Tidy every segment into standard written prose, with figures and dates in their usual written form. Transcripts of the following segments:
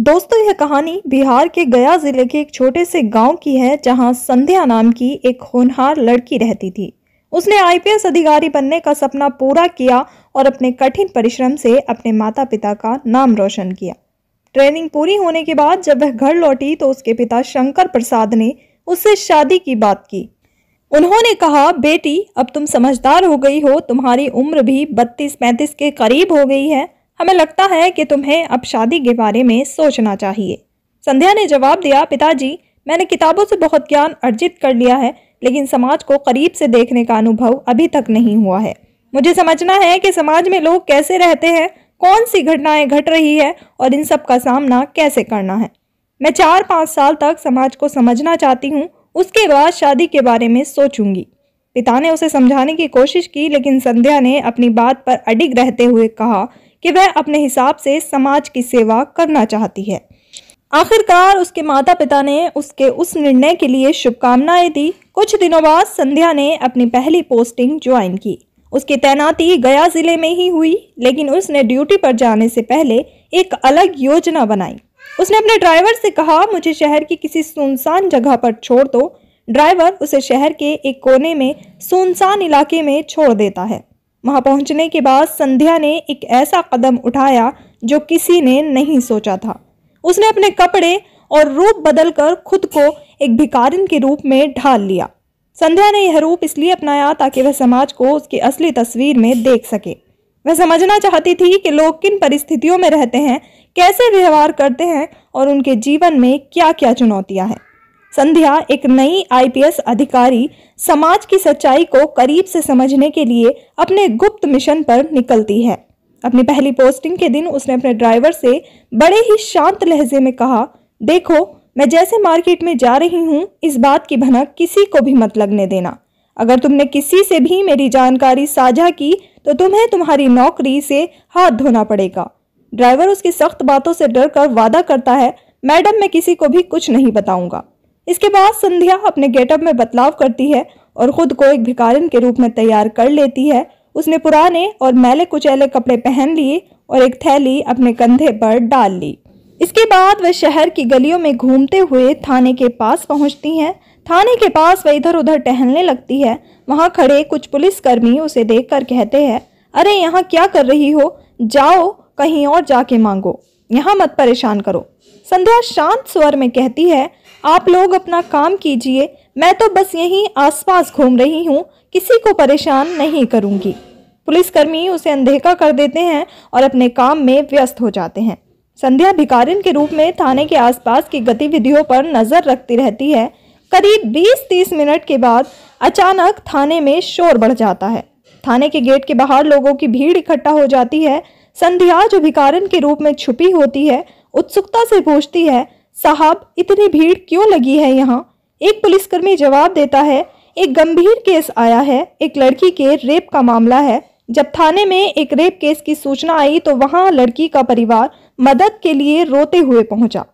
दोस्तों, यह कहानी बिहार के गया जिले के एक छोटे से गांव की है, जहां संध्या नाम की एक होनहार लड़की रहती थी। उसने आईपीएस अधिकारी बनने का सपना पूरा किया और अपने कठिन परिश्रम से अपने माता पिता का नाम रोशन किया। ट्रेनिंग पूरी होने के बाद जब वह घर लौटी तो उसके पिता शंकर प्रसाद ने उससे शादी की बात की। उन्होंने कहा, बेटी, अब तुम समझदार हो गई हो, तुम्हारी उम्र भी 32-35 के करीब हो गई है। हमें लगता है कि तुम्हें अब शादी के बारे में सोचना चाहिए। संध्या ने जवाब दिया, पिताजी, मैंने किताबों से बहुत ज्ञान अर्जित कर लिया है, लेकिन समाज को करीब से देखने का अनुभव अभी तक नहीं हुआ है। मुझे समझना है कि समाज में लोग कैसे रहते हैं, कौन सी घटनाएं घट रही है और इन सब का सामना कैसे करना है। मैं 4-5 साल तक समाज को समझना चाहती हूँ, उसके बाद शादी के बारे में सोचूंगी। पिता ने उसे समझाने की कोशिश की, लेकिन संध्या ने अपनी बात पर अडिग रहते हुए कहा कि वह अपने हिसाब से समाज की सेवा करना चाहती है। आखिरकार उसके माता पिता ने उसके उस निर्णय के लिए शुभकामनाएं दी। कुछ दिनों बाद संध्या ने अपनी पहली पोस्टिंग ज्वाइन की। उसकी तैनाती गया जिले में ही हुई, लेकिन उसने ड्यूटी पर जाने से पहले एक अलग योजना बनाई। उसने अपने ड्राइवर से कहा, मुझे शहर की किसी सुनसान जगह पर छोड़ दो। ड्राइवर उसे शहर के एक कोने में सुनसान इलाके में छोड़ देता है। वहां पहुंचने के बाद संध्या ने एक ऐसा कदम उठाया जो किसी ने नहीं सोचा था। उसने अपने कपड़े और रूप बदलकर खुद को एक भिखारिन के रूप में ढाल लिया। संध्या ने यह रूप इसलिए अपनाया ताकि वह समाज को उसकी असली तस्वीर में देख सके। वह समझना चाहती थी कि लोग किन परिस्थितियों में रहते हैं, कैसे व्यवहार करते हैं और उनके जीवन में क्या क्या चुनौतियां हैं। संध्या, एक नई आईपीएस अधिकारी, समाज की सच्चाई को करीब से समझने के लिए अपने गुप्त मिशन पर निकलती है। अपनी पहली पोस्टिंग के दिन उसने अपने ड्राइवर से बड़े ही शांत लहजे में कहा, देखो, मैं जैसे मार्केट में जा रही हूँ, इस बात की भनक किसी को भी मत लगने देना। अगर तुमने किसी से भी मेरी जानकारी साझा की तो तुम्हें तुम्हारी नौकरी से हाथ धोना पड़ेगा। ड्राइवर उसकी सख्त बातों से डरकर वादा करता है, मैडम, मैं किसी को भी कुछ नहीं बताऊंगा। इसके बाद संध्या अपने गेटअप में बदलाव करती है और खुद को एक भिखारिन के रूप में तैयार कर लेती है। उसने पुराने और मैले कुचैले कपड़े पहन लिए और एक थैली अपने कंधे पर डाल ली। इसके बाद वह शहर की गलियों में घूमते हुए थाने के पास पहुंचती हैं। थाने के पास वह इधर उधर टहलने लगती है। वहां खड़े कुछ पुलिसकर्मी उसे देखकर कहते हैं, अरे यहाँ क्या कर रही हो, जाओ कहीं और जाके मांगो, यहाँ मत परेशान करो। संध्या शांत स्वर में कहती है, आप लोग अपना काम कीजिए, मैं तो बस यहीं आसपास घूम रही हूँ, किसी को परेशान नहीं करूंगी। पुलिसकर्मी उसे अनदेखा कर देते हैं और अपने काम में व्यस्त हो जाते हैं। संध्या भिखारिन के रूप में थाने के आसपास की गतिविधियों पर नजर रखती रहती है। करीब 20-30 मिनट के बाद अचानक थाने में शोर बढ़ जाता है। थाने के गेट के बाहर लोगों की भीड़ इकट्ठा हो जाती है। संध्या, जो भिखारिन के रूप में छुपी होती है, उत्सुकता से पूछती है, साहब, इतनी भीड़ क्यों लगी है यहाँ? एक पुलिसकर्मी जवाब देता है, एक गंभीर केस आया है, एक लड़की के रेप का मामला है। जब थाने में एक रेप केस की सूचना आई तो वहां लड़की का परिवार मदद के लिए रोते हुए पहुंचा।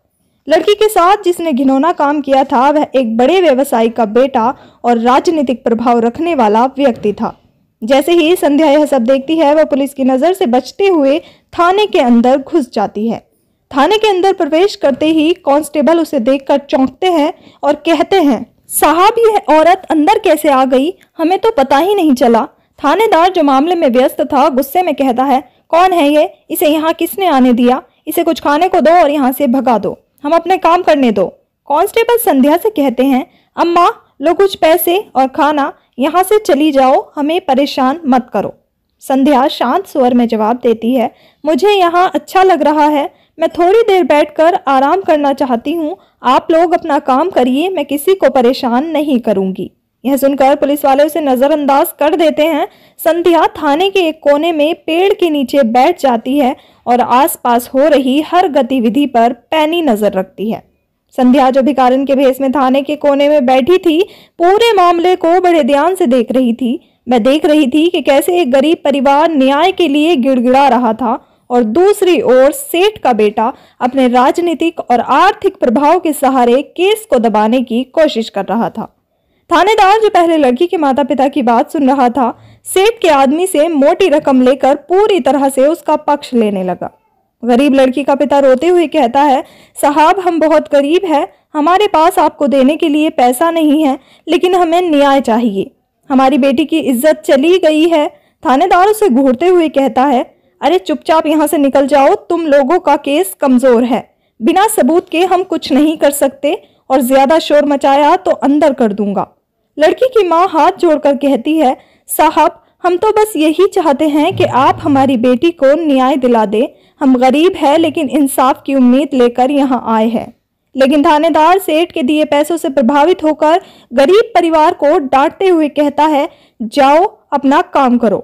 लड़की के साथ जिसने घिनौना काम किया था वह एक बड़े व्यवसायी का बेटा और राजनीतिक प्रभाव रखने वाला व्यक्ति था। जैसे ही संध्या यह सब देखती है, वह पुलिस की नजर से बचते हुए थाने के अंदर घुस जाती है। थाने के अंदर प्रवेश करते ही कांस्टेबल उसे देखकर चौंकते हैं और कहते हैं, साहब, यह औरत अंदर कैसे आ गई, हमें तो पता ही नहीं चला। थानेदार, जो मामले में व्यस्त था, गुस्से में कहता है, कौन है ये, इसे यहाँ किसने आने दिया? इसे कुछ खाने को दो और यहाँ से भगा दो, हम अपने काम करने दो। कांस्टेबल संध्या से कहते हैं, अम्मा, लो कुछ पैसे और खाना, यहाँ से चली जाओ, हमें परेशान मत करो। संध्या शांत स्वर में जवाब देती है, मुझे यहाँ अच्छा लग रहा है, मैं थोड़ी देर बैठकर आराम करना चाहती हूँ। आप लोग अपना काम करिए, मैं किसी को परेशान नहीं करूंगी। यह सुनकर पुलिस वाले उसे नजरअंदाज कर देते हैं। संध्या थाने के एक कोने में पेड़ के नीचे बैठ जाती है और आसपास हो रही हर गतिविधि पर पैनी नजर रखती है। संध्या, जो भिखारिन के भेष में थाने के कोने में बैठी थी, पूरे मामले को बड़े ध्यान से देख रही थी। वह देख रही थी कि कैसे एक गरीब परिवार न्याय के लिए गिड़गिड़ा रहा था और दूसरी ओर सेठ का बेटा अपने राजनीतिक और आर्थिक प्रभाव के सहारे केस को दबाने की कोशिश कर रहा था। थानेदार, जो पहले लड़की के माता पिता की बात सुन रहा था, सेठ के आदमी से मोटी रकम लेकर पूरी तरह से उसका पक्ष लेने लगा। गरीब लड़की का पिता रोते हुए कहता है, साहब हम बहुत गरीब हैं, हमारे पास आपको देने के लिए पैसा नहीं है, लेकिन हमें न्याय चाहिए। हमारी बेटी की इज्जत चली गई है। थानेदार उसे घूरते हुए कहता है, अरे चुपचाप यहाँ से निकल जाओ, तुम लोगों का केस कमजोर है, बिना सबूत के हम कुछ नहीं कर सकते और ज्यादा शोर मचाया तो अंदर कर दूंगा। लड़की की माँ हाथ जोड़कर कहती है, साहब हम तो बस यही चाहते हैं कि आप हमारी बेटी को न्याय दिला दे। हम गरीब हैं लेकिन इंसाफ की उम्मीद लेकर यहाँ आए हैं। लेकिन थानेदार सेठ के दिए पैसों से प्रभावित होकर गरीब परिवार को डांटते हुए कहता है, जाओ अपना काम करो,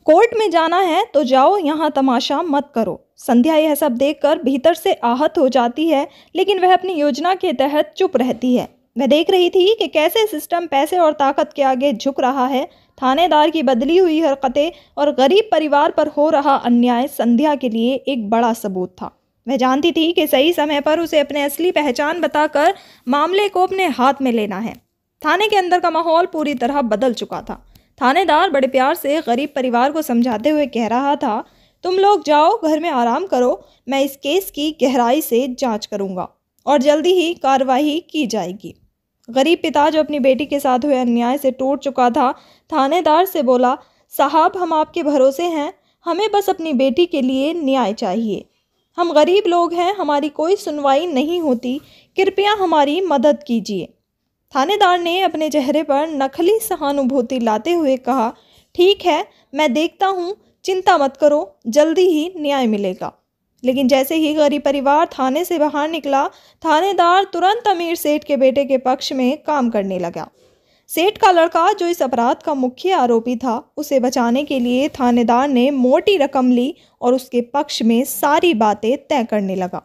कोर्ट में जाना है तो जाओ, यहाँ तमाशा मत करो। संध्या यह सब देखकर भीतर से आहत हो जाती है, लेकिन वह अपनी योजना के तहत चुप रहती है। वह देख रही थी कि कैसे सिस्टम पैसे और ताकत के आगे झुक रहा है। थानेदार की बदली हुई हरकतें और गरीब परिवार पर हो रहा अन्याय संध्या के लिए एक बड़ा सबूत था। वह जानती थी कि सही समय पर उसे अपने असली पहचान बताकर मामले को अपने हाथ में लेना है। थाने के अंदर का माहौल पूरी तरह बदल चुका था। थानेदार बड़े प्यार से गरीब परिवार को समझाते हुए कह रहा था, तुम लोग जाओ घर में आराम करो, मैं इस केस की गहराई से जांच करूंगा और जल्दी ही कार्रवाई की जाएगी। गरीब पिता जो अपनी बेटी के साथ हुए अन्याय से टूट चुका था, थानेदार से बोला, साहब हम आपके भरोसे हैं, हमें बस अपनी बेटी के लिए न्याय चाहिए। हम गरीब लोग हैं, हमारी कोई सुनवाई नहीं होती, कृपया हमारी मदद कीजिए। थानेदार ने अपने चेहरे पर नकली सहानुभूति लाते हुए कहा, ठीक है मैं देखता हूँ, चिंता मत करो, जल्दी ही न्याय मिलेगा। लेकिन जैसे ही गरीब परिवार थाने से बाहर निकला, थानेदार तुरंत अमीर सेठ के बेटे के पक्ष में काम करने लगा। सेठ का लड़का जो इस अपराध का मुख्य आरोपी था, उसे बचाने के लिए थानेदार ने मोटी रकम ली और उसके पक्ष में सारी बातें तय करने लगा।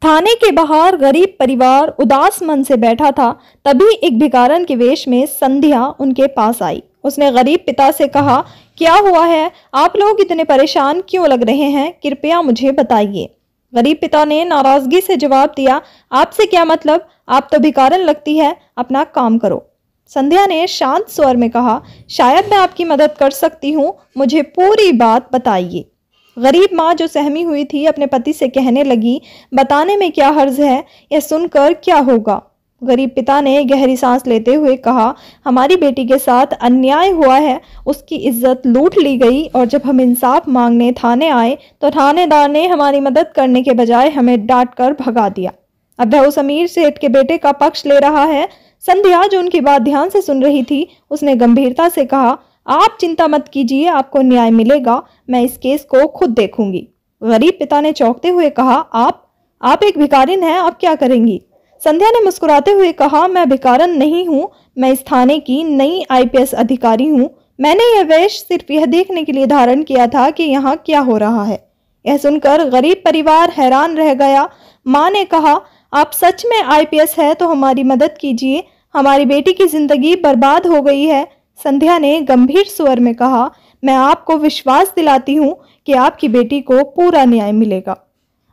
थाने के बाहर गरीब परिवार उदास मन से बैठा था। तभी एक भिखारन के वेश में संध्या उनके पास आई। उसने गरीब पिता से कहा, क्या हुआ है, आप लोग इतने परेशान क्यों लग रहे हैं, कृपया मुझे बताइए। गरीब पिता ने नाराजगी से जवाब दिया, आपसे क्या मतलब, आप तो भिखारन लगती है, अपना काम करो। संध्या ने शांत स्वर में कहा, शायद मैं आपकी मदद कर सकती हूँ, मुझे पूरी बात बताइए। गरीब माँ जो सहमी हुई थी अपने पति से कहने लगी, बताने में क्या हर्ज है, यह सुनकर क्या होगा। गरीब पिता ने गहरी सांस लेते हुए कहा, हमारी बेटी के साथ अन्याय हुआ है, उसकी इज्जत लूट ली गई और जब हम इंसाफ मांगने थाने आए तो थानेदार ने हमारी मदद करने के बजाय हमें डांट कर भगा दिया। अब वह उस अमीर सेठ के बेटे का पक्ष ले रहा है। संध्या जो उनकी बात ध्यान से सुन रही थी, उसने गंभीरता से कहा, आप चिंता मत कीजिए, आपको न्याय मिलेगा, मैं इस केस को खुद देखूंगी। गरीब पिता ने चौंकते हुए कहा, आप एक भिखारिन हैं, आप क्या करेंगी। संध्या ने मुस्कुराते हुए कहा, मैं भिखारन नहीं हूँ, मैं इस थाने की नई आईपीएस अधिकारी हूँ। मैंने यह वेश सिर्फ यह देखने के लिए धारण किया था कि यहाँ क्या हो रहा है। यह सुनकर गरीब परिवार हैरान रह गया। माँ ने कहा, आप सच में आईपीएस है तो हमारी मदद कीजिए, हमारी बेटी की जिंदगी बर्बाद हो गई है। संध्या ने गंभीर स्वर में कहा, मैं आपको विश्वास दिलाती हूँ कि आपकी बेटी को पूरा न्याय मिलेगा।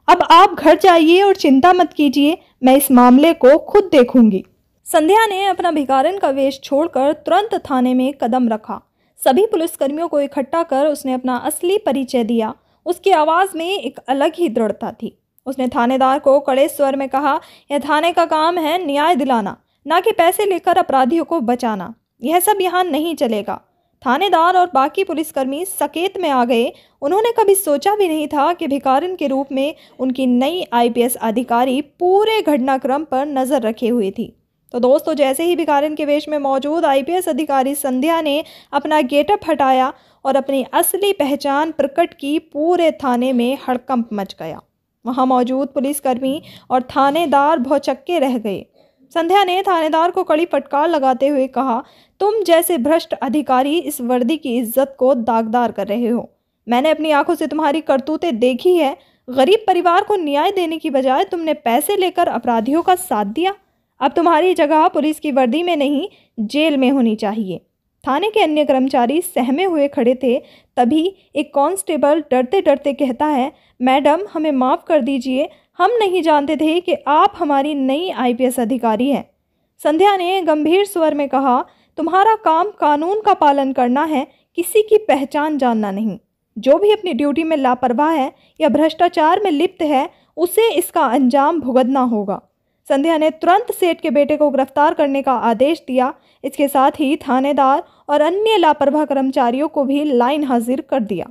अब आप घर जाइए और चिंता मत कीजिए, मैं इस मामले को खुद देखूंगी। संध्या ने अपना भिखारन का वेश छोड़कर तुरंत थाने में कदम रखा। सभी पुलिसकर्मियों को इकट्ठा कर उसने अपना असली परिचय दिया। उसकी आवाज़ में एक अलग ही दृढ़ता थी। उसने थानेदार को कड़े स्वर में कहा, यह थाने का काम है न्याय दिलाना, ना कि पैसे लेकर अपराधियों को बचाना। यह सब यहाँ नहीं चलेगा। थानेदार और बाकी पुलिसकर्मी सकेत में आ गए। उन्होंने कभी सोचा भी नहीं था कि भिखारिन के रूप में उनकी नई आईपीएस अधिकारी पूरे घटनाक्रम पर नज़र रखे हुए थी। तो दोस्तों, जैसे ही भिखारिन के वेश में मौजूद आईपीएस अधिकारी संध्या ने अपना गेटअप हटाया और अपनी असली पहचान प्रकट की, पूरे थाने में हड़कंप मच गया। वहाँ मौजूद पुलिसकर्मी और थानेदार भौचक्के रह गए। संध्या ने थानेदार को कड़ी फटकार लगाते हुए कहा, तुम जैसे भ्रष्ट अधिकारी इस वर्दी की इज्जत को दागदार कर रहे हो। मैंने अपनी आंखों से तुम्हारी करतूतें देखी है। गरीब परिवार को न्याय देने की बजाय तुमने पैसे लेकर अपराधियों का साथ दिया। अब तुम्हारी जगह पुलिस की वर्दी में नहीं, जेल में होनी चाहिए। थाने के अन्य कर्मचारी सहमे हुए खड़े थे। तभी एक कांस्टेबल डरते डरते कहता है, मैडम हमें माफ़ कर दीजिए, हम नहीं जानते थे कि आप हमारी नई आईपीएस अधिकारी हैं। संध्या ने गंभीर स्वर में कहा, तुम्हारा काम कानून का पालन करना है, किसी की पहचान जानना नहीं। जो भी अपनी ड्यूटी में लापरवाह है या भ्रष्टाचार में लिप्त है उसे इसका अंजाम भुगतना होगा। संध्या ने तुरंत सेठ के बेटे को गिरफ्तार करने का आदेश दिया। इसके साथ ही थानेदार और अन्य लापरवाह कर्मचारियों को भी लाइन हाजिर कर दिया।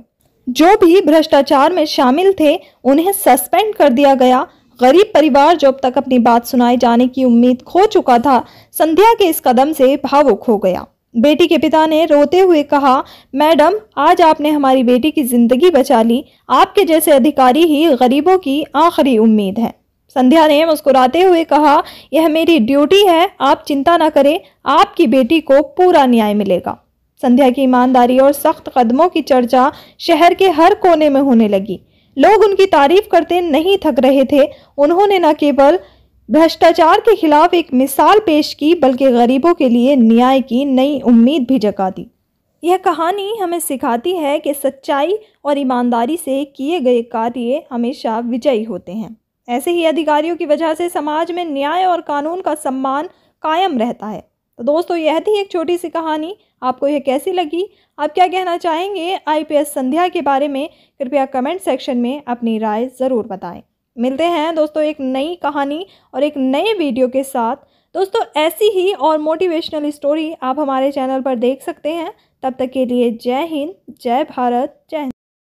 जो भी भ्रष्टाचार में शामिल थे उन्हें सस्पेंड कर दिया गया। गरीब परिवार जो अब तक अपनी बात सुनाए जाने की उम्मीद खो चुका था, संध्या के इस कदम से भावुक हो गया। बेटी के पिता ने रोते हुए कहा, मैडम, आज आपने हमारी बेटी की जिंदगी बचा ली। आपके जैसे अधिकारी ही गरीबों की आखिरी उम्मीद है। संध्या ने मुस्कुराते हुए कहा, यह मेरी ड्यूटी है, आप चिंता न करें, आपकी बेटी को पूरा न्याय मिलेगा। संध्या की ईमानदारी और सख्त कदमों की चर्चा शहर के हर कोने में होने लगी। लोग उनकी तारीफ करते नहीं थक रहे थे। उन्होंने न केवल भ्रष्टाचार के खिलाफ एक मिसाल पेश की बल्कि गरीबों के लिए न्याय की नई उम्मीद भी जगा दी। यह कहानी हमें सिखाती है कि सच्चाई और ईमानदारी से किए गए कार्य हमेशा विजयी होते हैं। ऐसे ही अधिकारियों की वजह से समाज में न्याय और कानून का सम्मान कायम रहता है। तो दोस्तों, यह थी एक छोटी सी कहानी। आपको यह कैसी लगी? आप क्या कहना चाहेंगे आईपीएस संध्या के बारे में? कृपया कमेंट सेक्शन में अपनी राय ज़रूर बताएं। मिलते हैं दोस्तों एक नई कहानी और एक नए वीडियो के साथ। दोस्तों, ऐसी ही और मोटिवेशनल स्टोरी आप हमारे चैनल पर देख सकते हैं। तब तक के लिए जय हिंद, जय भारत, जय हिंद।